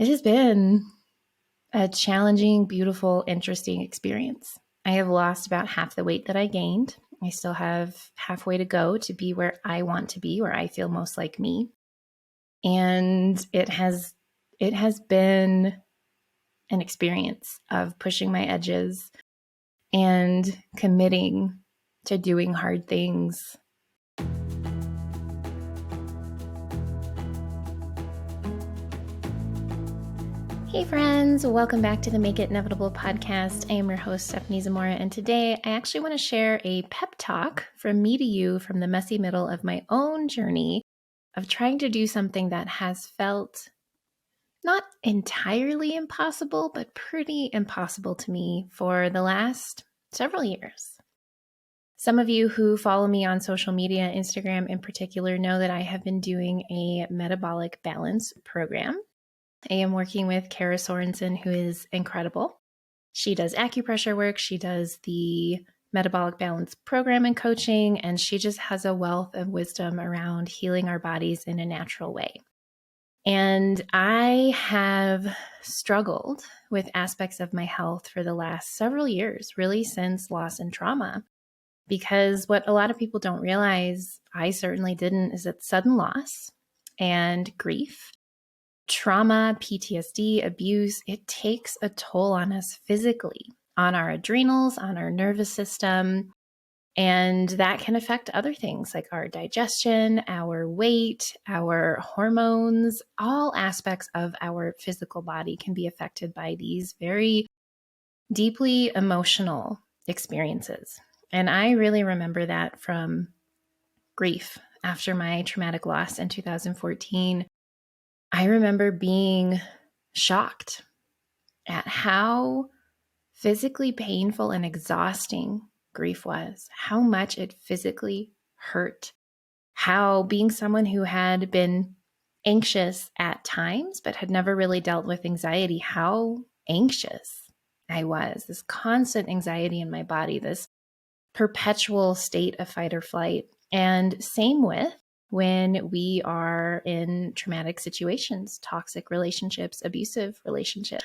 It has been a challenging, beautiful, interesting experience. I have lost about half the weight that I gained. I still have halfway to go to be where I want to be, where I feel most like me. And it has been an experience of pushing my edges and committing to doing hard things. Hey friends, welcome back to the Make It Inevitable podcast. I am your host, Stephanie Zamora, and today I actually want to share a pep talk from me to you from the messy middle of my own journey of trying to do something that has felt not entirely impossible, but pretty impossible to me for the last several years. Some of you who follow me on social media, Instagram in particular, know that I have been doing a metabolic balance program. I am working with Kara Sorensen, who is incredible. She does acupressure work. She does the metabolic balance program and coaching, and she just has a wealth of wisdom around healing our bodies in a natural way. And I have struggled with aspects of my health for the last several years, really since loss and trauma, because what a lot of people don't realize, I certainly didn't, is that sudden loss and grief, trauma, PTSD, abuse, it takes a toll on us physically, on our adrenals, on our nervous system, and that can affect other things like our digestion, our weight, our hormones. All aspects of our physical body can be affected by these very deeply emotional experiences. And I really remember that from grief after my traumatic loss in 2014. I remember being shocked at how physically painful and exhausting grief was, how much it physically hurt, how being someone who had been anxious at times but had never really dealt with anxiety, how anxious I was, this constant anxiety in my body, this perpetual state of fight or flight. And same with when we are in traumatic situations, toxic relationships, abusive relationships.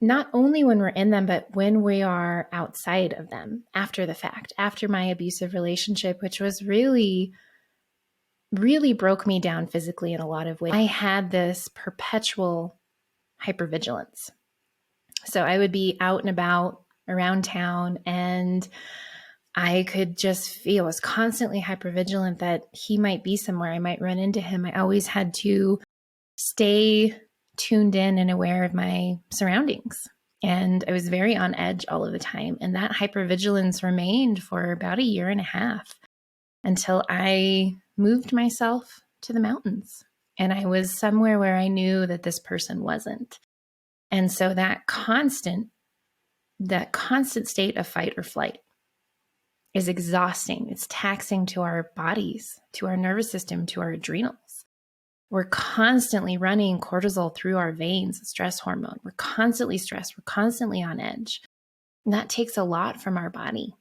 Not only when we're in them, but when we are outside of them after the fact, after my abusive relationship, which was really broke me down physically in a lot of ways. I had this perpetual hypervigilance. So I would be out and about around town and I could just feel, I was constantly hypervigilant that he might be somewhere. I might run into him. I always had to stay tuned in and aware of my surroundings. And I was very on edge all of the time. And that hypervigilance remained for about a year and a half until I moved myself to the mountains. And I was somewhere where I knew that this person wasn't. And so that constant state of fight or flight is exhausting. It's taxing to our bodies, to our nervous system, to our adrenals. We're constantly running cortisol through our veins, stress hormone. We're constantly stressed. We're constantly on edge. And that takes a lot from our body.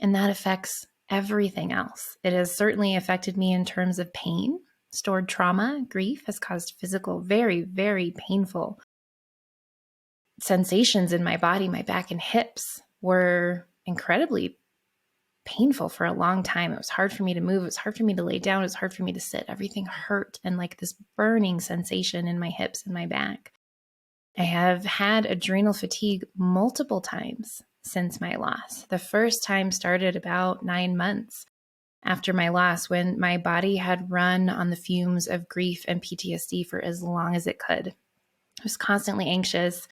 And that affects everything else. It has certainly affected me in terms of pain. Stored trauma, grief has caused physical, very, very painful sensations in my body. My back and hips were incredibly painful for a long time. It was hard for me to move. It was hard for me to lay down. It was hard for me to sit. Everything hurt and like this burning sensation in my hips and my back. I have had adrenal fatigue multiple times since my loss. The first time started about 9 months after my loss when my body had run on the fumes of grief and PTSD for as long as it could. I was constantly anxious.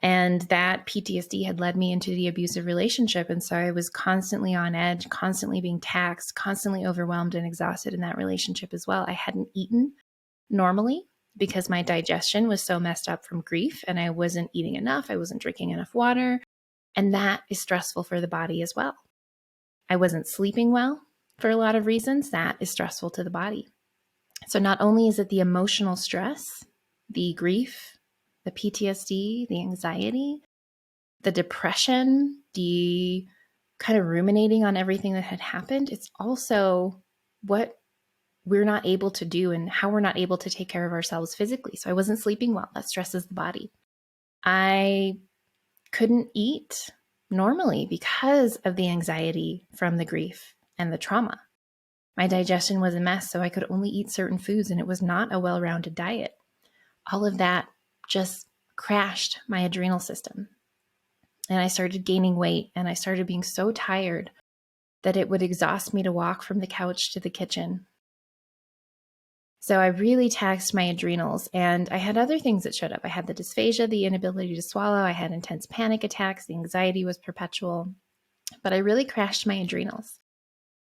And that PTSD had led me into the abusive relationship. And so I was constantly on edge, constantly being taxed, constantly overwhelmed and exhausted in that relationship as well. I hadn't eaten normally because my digestion was so messed up from grief and I wasn't eating enough. I wasn't drinking enough water. And that is stressful for the body as well. I wasn't sleeping well for a lot of reasons. That is stressful to the body. So not only is it the emotional stress, the grief, the PTSD, the anxiety, the depression, the kind of ruminating on everything that had happened, it's also what we're not able to do and how we're not able to take care of ourselves physically. So I wasn't sleeping well. That stresses the body. I couldn't eat normally because of the anxiety from the grief and the trauma. My digestion was a mess, so I could only eat certain foods, and it was not a well-rounded diet. All of that just crashed my adrenal system. And I started gaining weight, and I started being so tired that it would exhaust me to walk from the couch to the kitchen. So I really taxed my adrenals, and I had other things that showed up. I had the dysphagia, the inability to swallow. I had intense panic attacks. The anxiety was perpetual, but I really crashed my adrenals,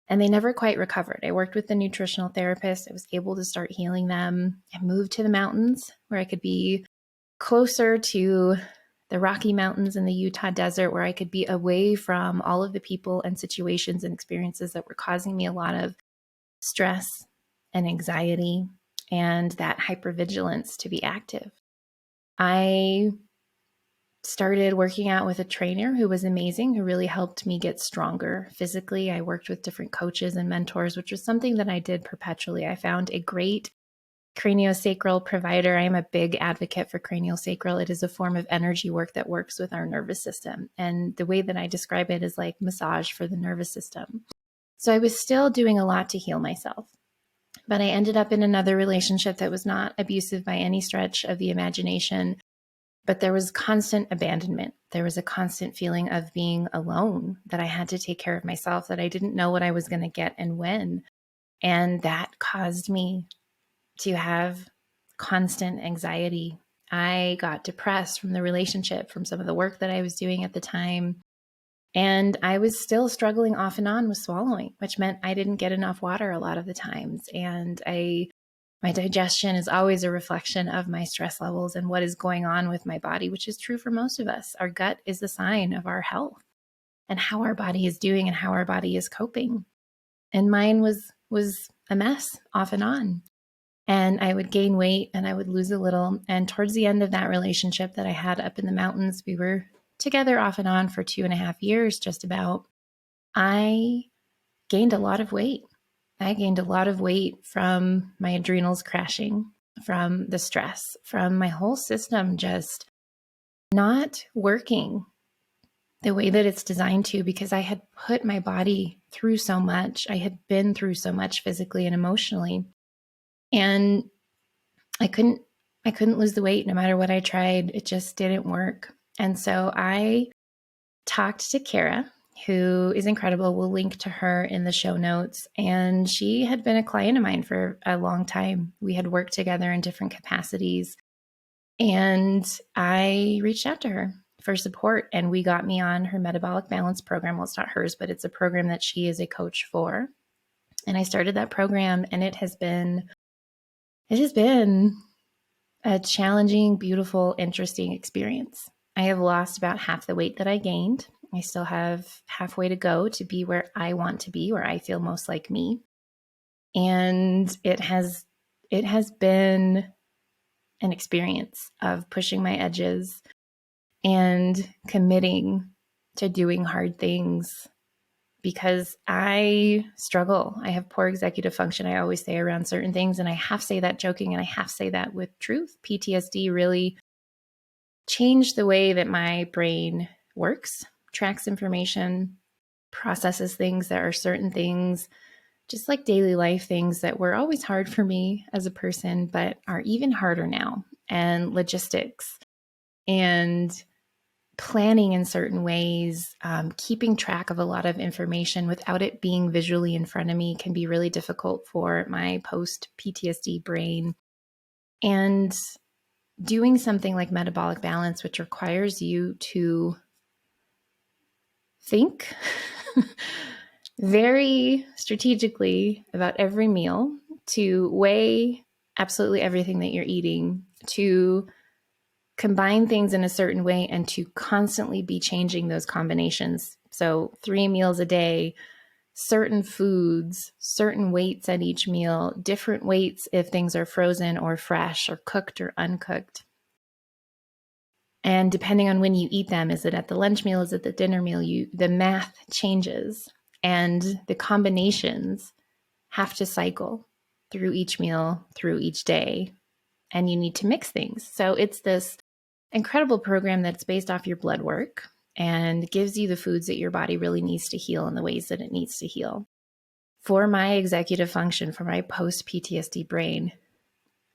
and they never quite recovered. I worked with the nutritional therapist. I was able to start healing them. I moved to the mountains where I could be closer to the Rocky Mountains in the Utah desert, where I could be away from all of the people and situations and experiences that were causing me a lot of stress and anxiety and that hypervigilance to be active. I started working out with a trainer who was amazing, who really helped me get stronger physically. I worked with different coaches and mentors, which was something that I did perpetually. I found a great craniosacral provider. I am a big advocate for craniosacral. It is a form of energy work that works with our nervous system. And the way that I describe it is like massage for the nervous system. So I was still doing a lot to heal myself. But I ended up in another relationship that was not abusive by any stretch of the imagination, but there was constant abandonment. There was a constant feeling of being alone, that I had to take care of myself, that I didn't know what I was going to get and when. And that caused me to have constant anxiety. I got depressed from the relationship, from some of the work that I was doing at the time. And I was still struggling off and on with swallowing, which meant I didn't get enough water a lot of the times. And my digestion is always a reflection of my stress levels and what is going on with my body, which is true for most of us. Our gut is a sign of our health and how our body is doing and how our body is coping. And mine was a mess off and on. And I would gain weight and I would lose a little. And towards the end of that relationship that I had up in the mountains, we were together off and on for 2.5 years, just about. I gained a lot of weight. I gained a lot of weight from my adrenals crashing, from the stress, from my whole system just not working the way that it's designed to, because I had put my body through so much. I had been through so much physically and emotionally. And I couldn't lose the weight no matter what I tried. It just didn't work. And so I talked to Kara, who is incredible. We'll link to her in the show notes. And she had been a client of mine for a long time. We had worked together in different capacities. And I reached out to her for support, and we got me on her metabolic balance program. Well, it's not hers, but it's a program that she is a coach for. And I started that program, and it has been a challenging, beautiful, interesting experience. I have lost about half the weight that I gained. I still have halfway to go to be where I want to be, where I feel most like me. And it has been an experience of pushing my edges and committing to doing hard things, because I struggle. I have poor executive function, I always say, around certain things. And I half say that joking and I half say that with truth. PTSD really changed the way that my brain works, tracks information, processes things. There are certain things, just like daily life things, that were always hard for me as a person, but are even harder now. And logistics and planning in certain ways, keeping track of a lot of information without it being visually in front of me can be really difficult for my post-PTSD brain. And doing something like metabolic balance, which requires you to think very strategically about every meal, to weigh absolutely everything that you're eating, to combine things in a certain way, and to constantly be changing those combinations. So 3 meals a day, certain foods, certain weights at each meal, different weights if things are frozen or fresh or cooked or uncooked. And depending on when you eat them, is it at the lunch meal? Is it the dinner meal? The math changes and the combinations have to cycle. through each meal, through each day, and you need to mix things. So it's this incredible program that's based off your blood work and gives you the foods that your body really needs to heal in the ways that it needs to heal. For my executive function, for my post PTSD brain,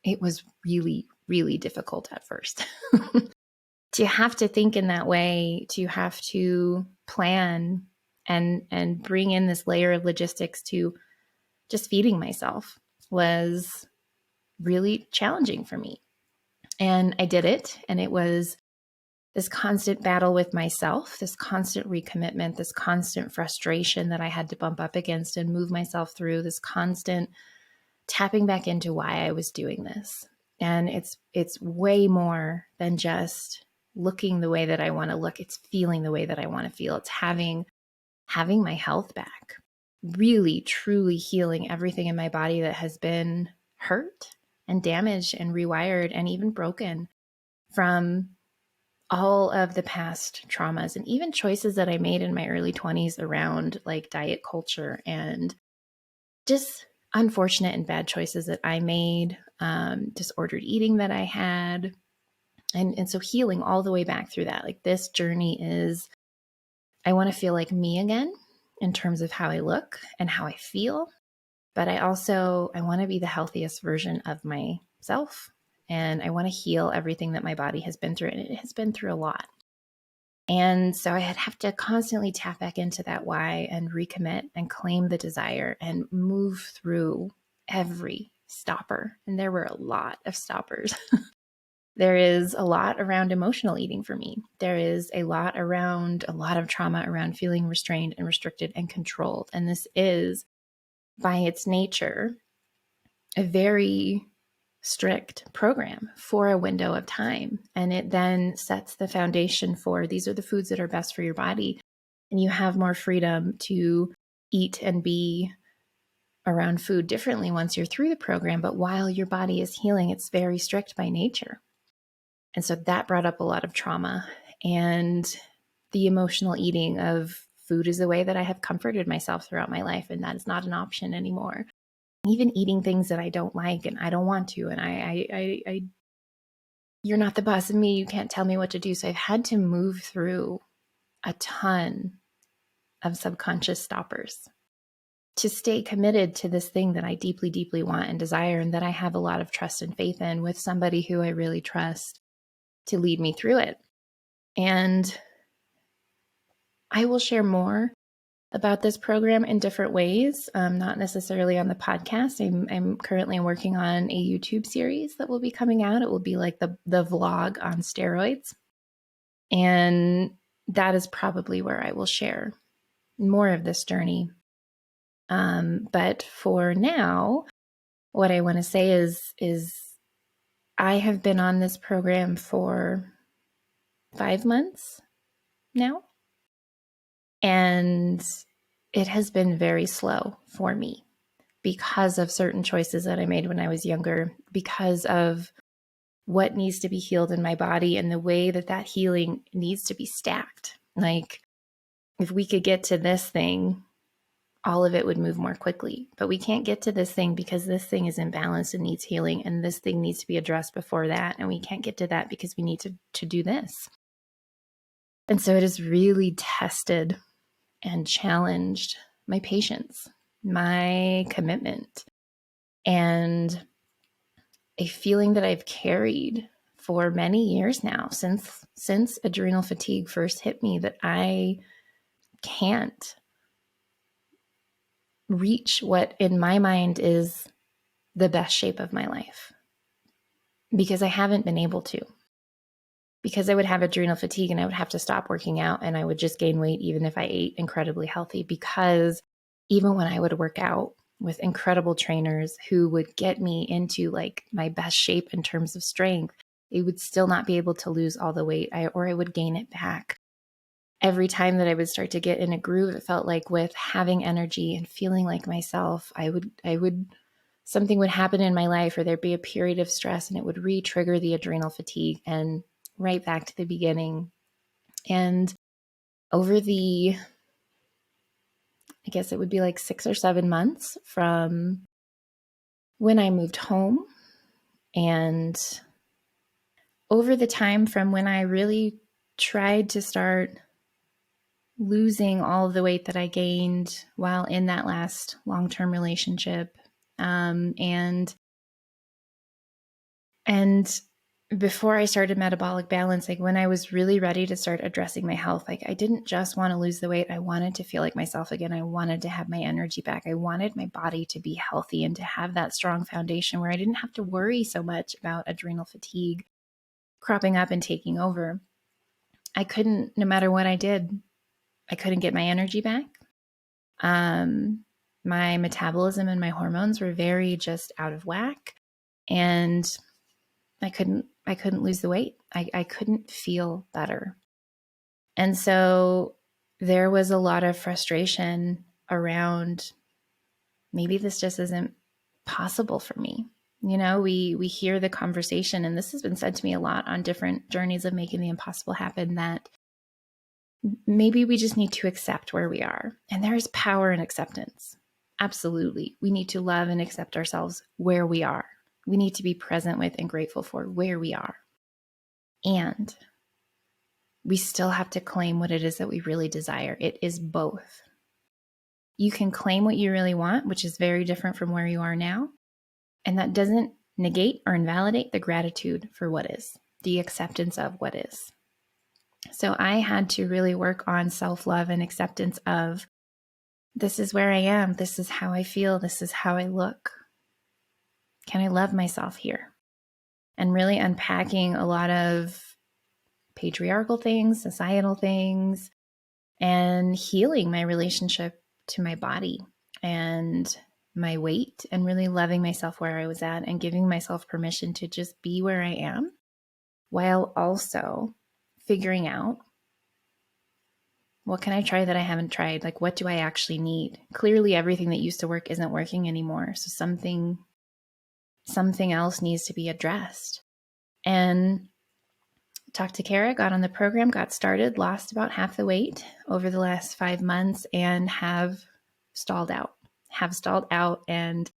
it was really, really difficult at first. To have to think in that way, to have to plan and bring in this layer of logistics to just feeding myself was really challenging for me. And I did it, and it was this constant battle with myself, this constant recommitment, this constant frustration that I had to bump up against and move myself through, this constant tapping back into why I was doing this. And it's way more than just looking the way that I want to look. It's feeling the way that I want to feel. It's having my health back, really, truly healing everything in my body that has been hurt and damaged and rewired and even broken from all of the past traumas and even choices that I made in my early 20s around like diet culture and just unfortunate and bad choices that I made, disordered eating that I had. And so healing all the way back through that, like this journey is, I want to feel like me again in terms of how I look and how I feel. But I want to be the healthiest version of myself. And I want to heal everything that my body has been through. And it has been through a lot. And so I have to constantly tap back into that why and recommit and claim the desire and move through every stopper. And there were a lot of stoppers. There is a lot around emotional eating for me. There is a lot of trauma around feeling restrained and restricted and controlled. And this is, by its nature, a very strict program for a window of time. And it then sets the foundation for these are the foods that are best for your body. And you have more freedom to eat and be around food differently once you're through the program. But while your body is healing, it's very strict by nature. And so that brought up a lot of trauma and the emotional eating of food is the way that I have comforted myself throughout my life. And that is not an option anymore. Even eating things that I don't like and I don't want to. And I you're not the boss of me. You can't tell me what to do. So I've had to move through a ton of subconscious stoppers to stay committed to this thing that I deeply, deeply want and desire, and that I have a lot of trust and faith in with somebody who I really trust to lead me through it. And I will share more about this program in different ways, not necessarily on the podcast. I'm currently working on a YouTube series that will be coming out. It will be like the vlog on steroids. And that is probably where I will share more of this journey. But for now, what I want to say is I have been on this program for 5 months now. And it has been very slow for me because of certain choices that I made when I was younger, because of what needs to be healed in my body and the way that healing needs to be stacked. Like if we could get to this thing, all of it would move more quickly. But we can't get to this thing because this thing is imbalanced and needs healing. And this thing needs to be addressed before that. And we can't get to that because we need to do this. And so it has really tested and challenged my patience, my commitment, and a feeling that I've carried for many years now since adrenal fatigue first hit me, that I can't reach what in my mind is the best shape of my life because I haven't been able to. Because I would have adrenal fatigue and I would have to stop working out and I would just gain weight even if I ate incredibly healthy, because even when I would work out with incredible trainers who would get me into like my best shape in terms of strength, they would still not be able to lose all the weight, or I would gain it back. Every time that I would start to get in a groove, it felt like with having energy and feeling like myself, something would happen in my life, or there'd be a period of stress and it would re-trigger the adrenal fatigue and right back to the beginning. And over I guess it would be like 6 or 7 months from when I moved home, and over the time from when I really tried to start losing all of the weight that I gained while in that last long-term relationship, and before I started Metabolic Balance, like when I was really ready to start addressing my health, like I didn't just want to lose the weight. I wanted to feel like myself again. I wanted to have my energy back. I wanted my body to be healthy and to have that strong foundation where I didn't have to worry so much about adrenal fatigue cropping up and taking over. I couldn't, no matter what I did, I couldn't get my energy back. My metabolism and my hormones were very just out of whack, and I couldn't lose the weight. I couldn't feel better. And so there was a lot of frustration around, maybe this just isn't possible for me. You know, we hear the conversation, and this has been said to me a lot on different journeys of making the impossible happen, that maybe we just need to accept where we are. And there's power in acceptance. Absolutely. We need to love and accept ourselves where we are. We need to be present with and grateful for where we are. And we still have to claim what it is that we really desire. It is both. You can claim what you really want, which is very different from where you are now. And that doesn't negate or invalidate the gratitude for what is, the acceptance of what is. So I had to really work on self-love and acceptance of, this is where I am. This is how I feel. This is how I look. Can I love myself here? And really unpacking a lot of patriarchal things, societal things, and healing my relationship to my body and my weight, and really loving myself where I was at and giving myself permission to just be where I am, while also figuring out, what can I try that I haven't tried? Like, what do I actually need? Clearly, everything that used to work isn't working anymore. So something else needs to be addressed. And talked to Kara, got on the program, got started, lost about half the weight over the last 5 months, and have stalled out and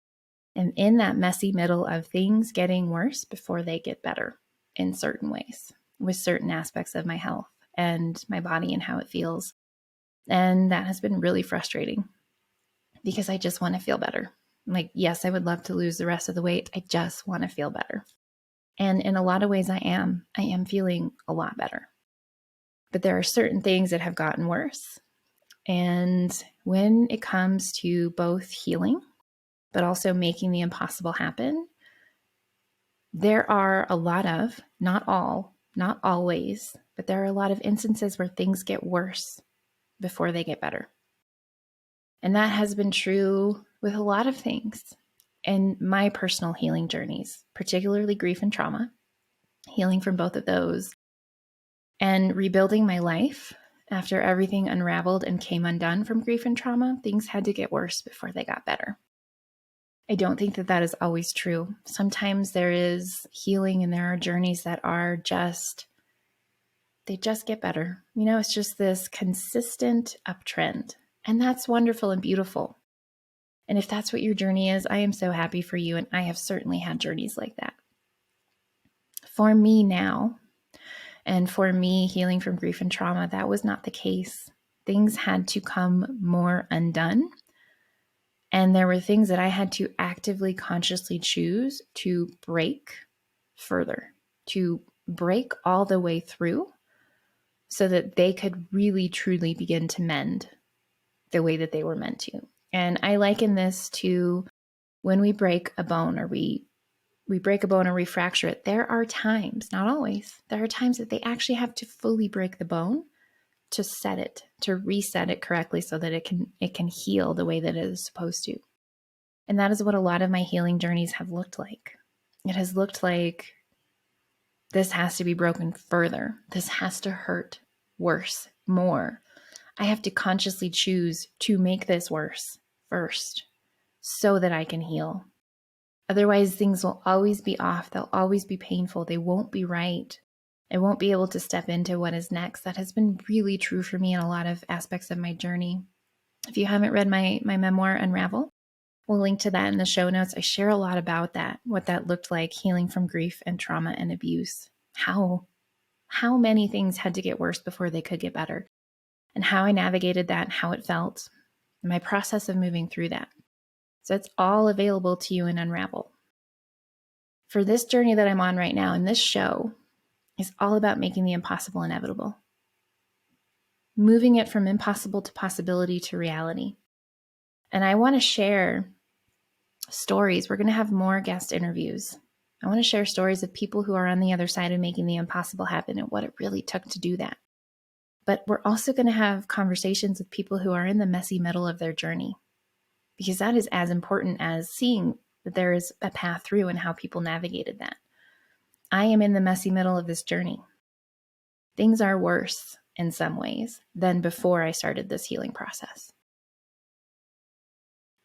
am in that messy middle of things getting worse before they get better in certain ways with certain aspects of my health and my body and how it feels. And that has been really frustrating because I just want to feel better. Like, yes, I would love to lose the rest of the weight. I just want to feel better. And in a lot of ways I am feeling a lot better. But there are certain things that have gotten worse. And when it comes to both healing, but also making the impossible happen, there are a lot of, not all, not always, but there are a lot of instances where things get worse before they get better. And that has been true with a lot of things in my personal healing journeys, particularly grief and trauma, healing from both of those, and rebuilding my life after everything unraveled and came undone from grief and trauma. Things had to get worse before they got better. I don't think that is always true. Sometimes there is healing and there are journeys that are they just get better. You know, it's just this consistent uptrend. And that's wonderful and beautiful. And if that's what your journey is, I am so happy for you. And I have certainly had journeys like that. For me now, and for me healing from grief and trauma, that was not the case. Things had to come more undone. And there were things that I had to actively, consciously choose to break further, to break all the way through so that they could really, truly begin to mend the way that they were meant to. And I liken this to when we break a bone or we break a bone or we fracture it. There are times, not always, there are times that they actually have to fully break the bone to set it, to reset it correctly so that it can heal the way that it is supposed to. And that is what a lot of my healing journeys have looked like. It has looked like this has to be broken further. This has to hurt worse, more. I have to consciously choose to make this worse first so that I can heal. Otherwise, things will always be off. They'll always be painful. They won't be right. I won't be able to step into what is next. That has been really true for me in a lot of aspects of my journey. If you haven't read my memoir, Unravel, We'll link to that in the show notes. I share a lot about that, what that looked like, healing from grief and trauma and abuse, how many things had to get worse before they could get better, and how I navigated that, and how it felt, and my process of moving through that. So it's all available to you in Unravel. For this journey that I'm on right now, and this show is all about making the impossible inevitable, moving it from impossible to possibility to reality. And I want to share stories. We're going to have more guest interviews. I want to share stories of people who are on the other side of making the impossible happen and what it really took to do that. But we're also going to have conversations with people who are in the messy middle of their journey, because that is as important as seeing that there is a path through and how people navigated that. I am in the messy middle of this journey. Things are worse in some ways than before I started this healing process.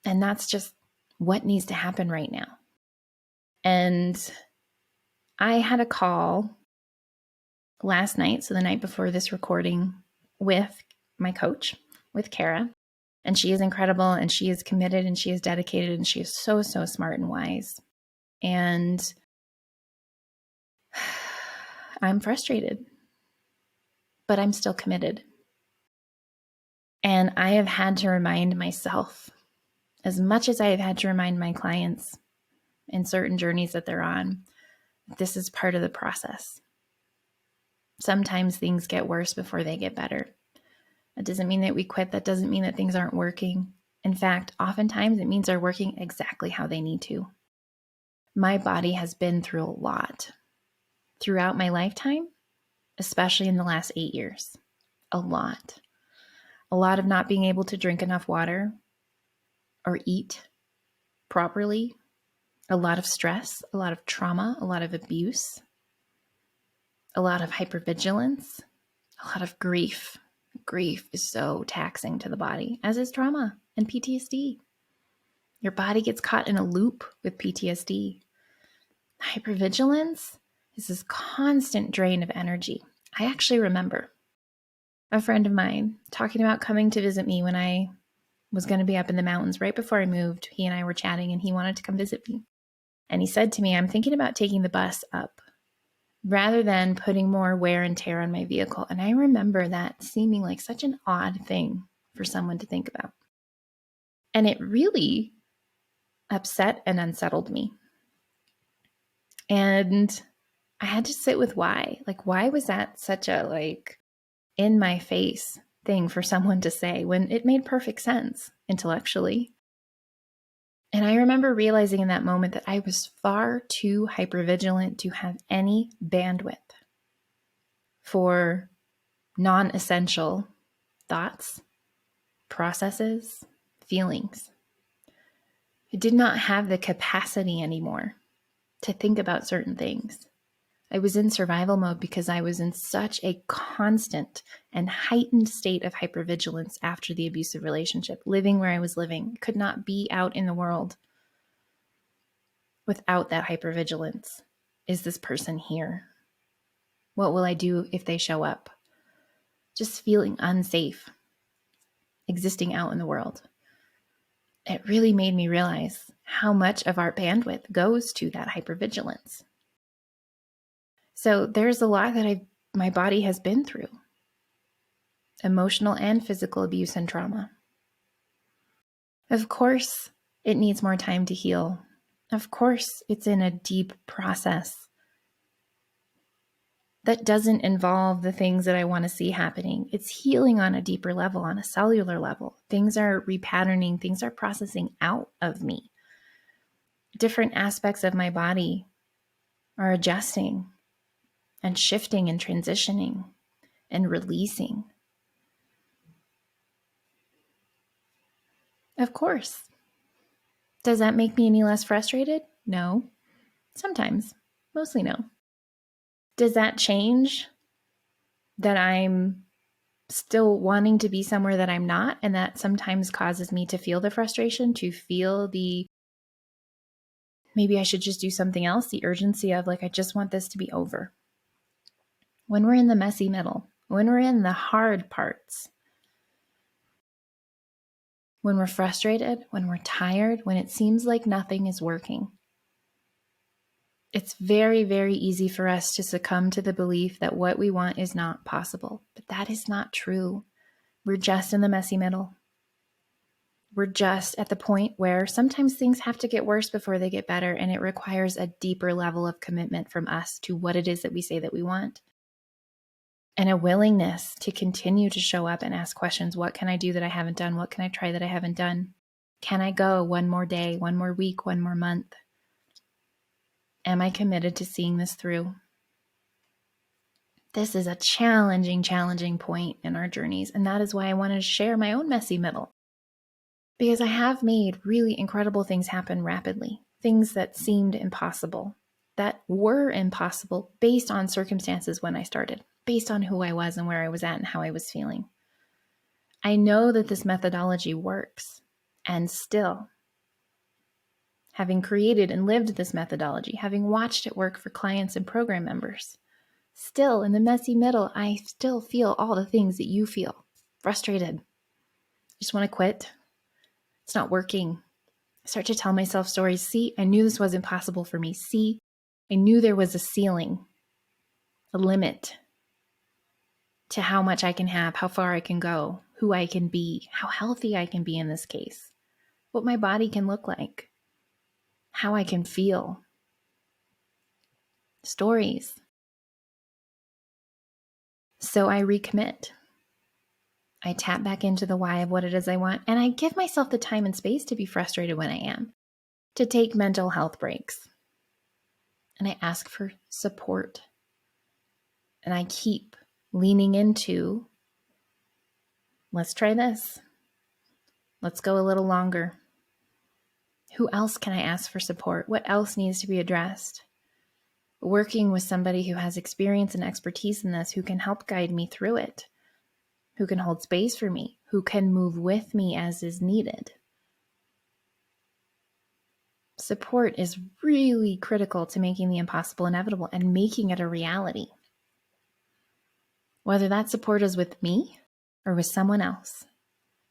And that's just what needs to happen right now. And I had a call last night, so the night before this recording, with my coach, with Kara. And she is incredible, and she is committed, and she is dedicated, and she is so, so smart and wise. And I'm frustrated, but I'm still committed. And I have had to remind myself, as much as I have had to remind my clients in certain journeys that they're on, this is part of the process. Sometimes things get worse before they get better. That doesn't mean that we quit. That doesn't mean that things aren't working. In fact, oftentimes it means they're working exactly how they need to. My body has been through a lot throughout my lifetime, especially in the last 8 years. A lot. A lot of not being able to drink enough water or eat properly. A lot of stress, a lot of trauma, a lot of abuse, a lot of hypervigilance, a lot of grief. Grief is so taxing to the body, as is trauma and PTSD. Your body gets caught in a loop with PTSD. Hypervigilance is this constant drain of energy. I actually remember a friend of mine talking about coming to visit me when I was going to be up in the mountains right before I moved. He and I were chatting, and he wanted to come visit me. And he said to me, I'm thinking about taking the bus up rather than putting more wear and tear on my vehicle. And I remember that seeming like such an odd thing for someone to think about. And it really upset and unsettled me. And I had to sit with why. Like, why was that such a in my face thing for someone to say when it made perfect sense intellectually? And I remember realizing in that moment that I was far too hypervigilant to have any bandwidth for non-essential thoughts, processes, feelings. I did not have the capacity anymore to think about certain things. I was in survival mode because I was in such a constant and heightened state of hypervigilance after the abusive relationship, living where I was living. Could not be out in the world without that hypervigilance. Is this person here? What will I do if they show up? Just feeling unsafe existing out in the world. It really made me realize how much of our bandwidth goes to that hypervigilance. So there's a lot that my body has been through. Emotional and physical abuse and trauma. Of course, it needs more time to heal. Of course, it's in a deep process that doesn't involve the things that I want to see happening. It's healing on a deeper level, on a cellular level. Things are repatterning, things are processing out of me. Different aspects of my body are adjusting and shifting and transitioning and releasing. Of course. Does that make me any less frustrated? No. Sometimes. Mostly no. Does that change that I'm still wanting to be somewhere that I'm not, and that sometimes causes me to feel the frustration, to feel the maybe I should just do something else, the urgency of I just want this to be over. When we're in the messy middle, when we're in the hard parts, when we're frustrated, when we're tired, when it seems like nothing is working. It's very, very easy for us to succumb to the belief that what we want is not possible, but that is not true. We're just in the messy middle. We're just at the point where sometimes things have to get worse before they get better, and it requires a deeper level of commitment from us to what it is that we say that we want. And a willingness to continue to show up and ask questions. What can I do that I haven't done? What can I try that I haven't done? Can I go one more day, one more week, one more month? Am I committed to seeing this through? This is a challenging point in our journeys. And that is why I wanted to share my own messy middle. Because I have made really incredible things happen rapidly. Things that seemed impossible, that were impossible based on circumstances when I started, based on who I was and where I was at and how I was feeling. I know that this methodology works. And still, having created and lived this methodology, having watched it work for clients and program members, still in the messy middle, I still feel all the things that you feel. Frustrated. Just want to quit. It's not working. I start to tell myself stories. See, I knew this wasn't possible for me. See, I knew there was a ceiling, a limit to how much I can have, how far I can go, who I can be, how healthy I can be in this case, what my body can look like, how I can feel. Stories. So I recommit. I tap back into the why of what it is I want, and I give myself the time and space to be frustrated when I am, to take mental health breaks. And I ask for support. And I keep leaning into, let's try this. Let's go a little longer. Who else can I ask for support? What else needs to be addressed? Working with somebody who has experience and expertise in this, who can help guide me through it, who can hold space for me, who can move with me as is needed. Support is really critical to making the impossible inevitable and making it a reality. Whether that support is with me or with someone else,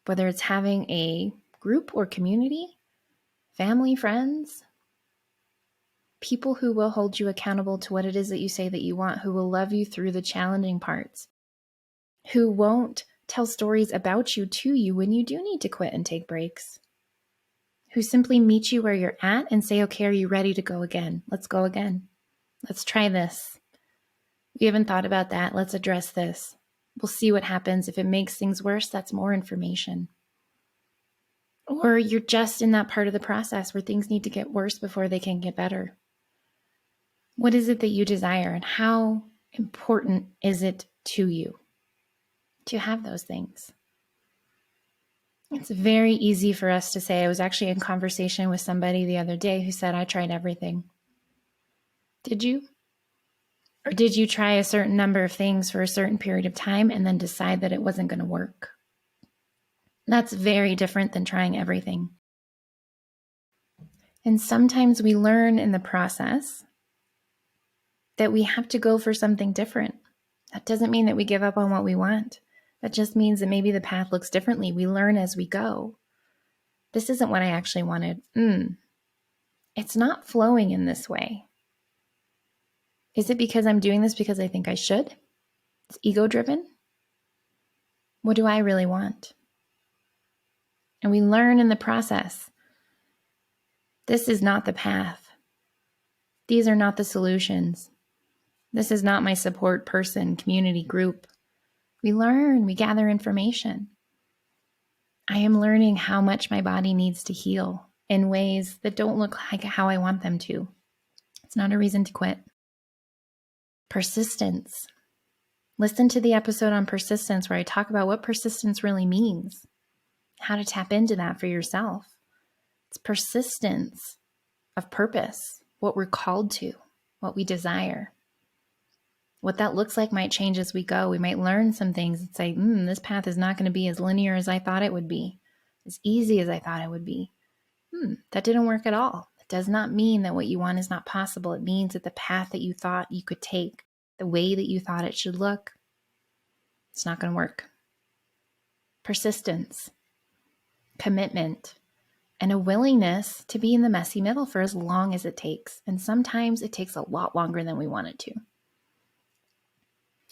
whether it's having a group or community, family, friends, people who will hold you accountable to what it is that you say that you want, who will love you through the challenging parts, who won't tell stories about you to you when you do need to quit and take breaks, who simply meet you where you're at and say, okay, are you ready to go again? Let's go again. Let's try this. We haven't thought about that. Let's address this. We'll see what happens. If it makes things worse, that's more information. Or you're just in that part of the process where things need to get worse before they can get better. What is it that you desire, and how important is it to you to have those things? It's very easy for us to say. I was actually in conversation with somebody the other day who said, I tried everything. Did you? Or did you try a certain number of things for a certain period of time and then decide that it wasn't going to work? That's very different than trying everything. And sometimes we learn in the process that we have to go for something different. That doesn't mean that we give up on what we want. That just means that maybe the path looks differently. We learn as we go. This isn't what I actually wanted. It's not flowing in this way. Is it because I'm doing this because I think I should? It's ego-driven. What do I really want? And we learn in the process. This is not the path. These are not the solutions. This is not my support person, community, group. We learn, we gather information. I am learning how much my body needs to heal in ways that don't look like how I want them to. It's not a reason to quit. Persistence. Listen to the episode on persistence where I talk about what persistence really means, how to tap into that for yourself. It's persistence of purpose, what we're called to, what we desire. What that looks like might change as we go. We might learn some things and say, this path is not going to be as linear as I thought it would be, as easy as I thought it would be. That didn't work at all. It does not mean that what you want is not possible. It means that the path that you thought you could take, the way that you thought it should look, it's not going to work. Persistence. commitment, and a willingness to be in the messy middle for as long as it takes. And sometimes it takes a lot longer than we want it to.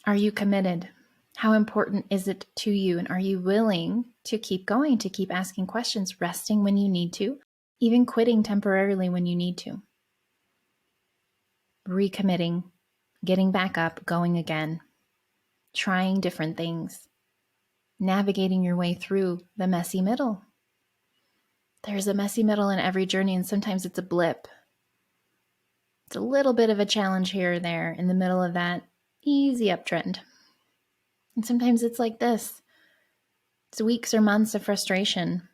Are you committed? How important is it to you? And are you willing to keep going, to keep asking questions, resting when you need to, even quitting temporarily when you need to? Recommitting, getting back up, going again, trying different things, navigating your way through the messy middle. There's a messy middle in every journey, and sometimes it's a blip. It's a little bit of a challenge here or there in the middle of that easy uptrend. And sometimes it's like this. It's weeks or months of frustration.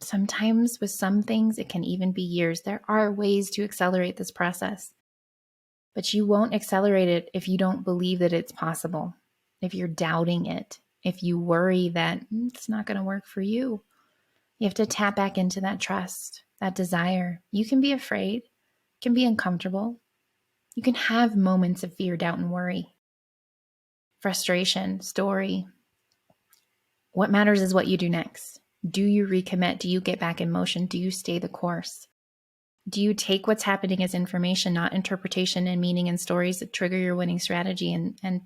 Sometimes with some things, it can even be years. There are ways to accelerate this process, but you won't accelerate it if you don't believe that it's possible, if you're doubting it, if you worry that it's not going to work for you. You have to tap back into that trust, that desire. You can be afraid, can be uncomfortable. You can have moments of fear, doubt, and worry, frustration, story. What matters is what you do next. Do you recommit? Do you get back in motion? Do you stay the course? Do you take what's happening as information, not interpretation and meaning and stories that trigger your winning strategy and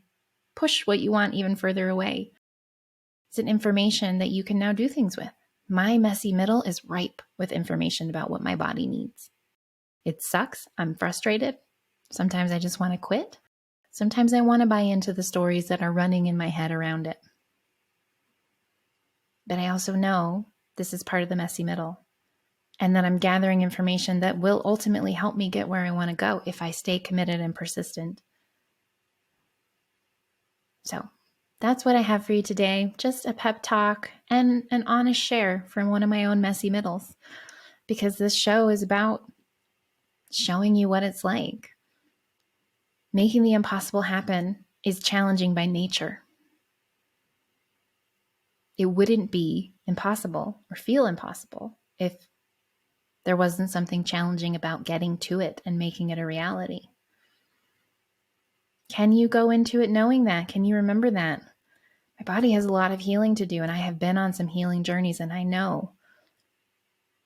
push what you want even further away? It's an information that you can now do things with. My messy middle is ripe with information about what my body needs. It sucks. I'm frustrated. Sometimes I just want to quit. Sometimes I want to buy into the stories that are running in my head around it. But I also know this is part of the messy middle, and that I'm gathering information that will ultimately help me get where I want to go if I stay committed and persistent. So that's what I have for you today. Just a pep talk and an honest share from one of my own messy middles, because this show is about showing you what it's like. Making the impossible happen is challenging by nature. It wouldn't be impossible or feel impossible if there wasn't something challenging about getting to it and making it a reality. Can you go into it knowing that? Can you remember that? My body has a lot of healing to do, and I have been on some healing journeys, and I know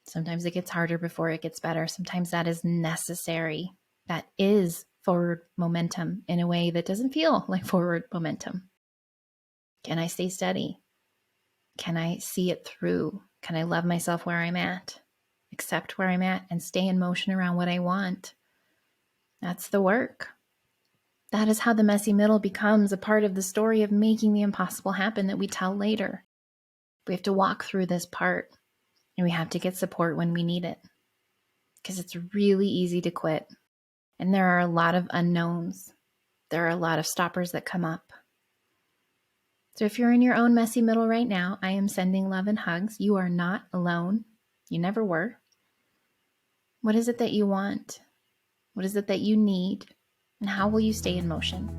sometimes it gets harder before it gets better. Sometimes that is necessary. That is forward momentum in a way that doesn't feel like forward momentum. Can I stay steady? Can I see it through? Can I love myself where I'm at, accept where I'm at, and stay in motion around what I want? That's the work. That is how the messy middle becomes a part of the story of making the impossible happen that we tell later. We have to walk through this part, and we have to get support when we need it, because it's really easy to quit. And there are a lot of unknowns. There are a lot of stoppers that come up. So if you're in your own messy middle right now, I am sending love and hugs. You are not alone. You never were. What is it that you want? What is it that you need? And how will you stay in motion?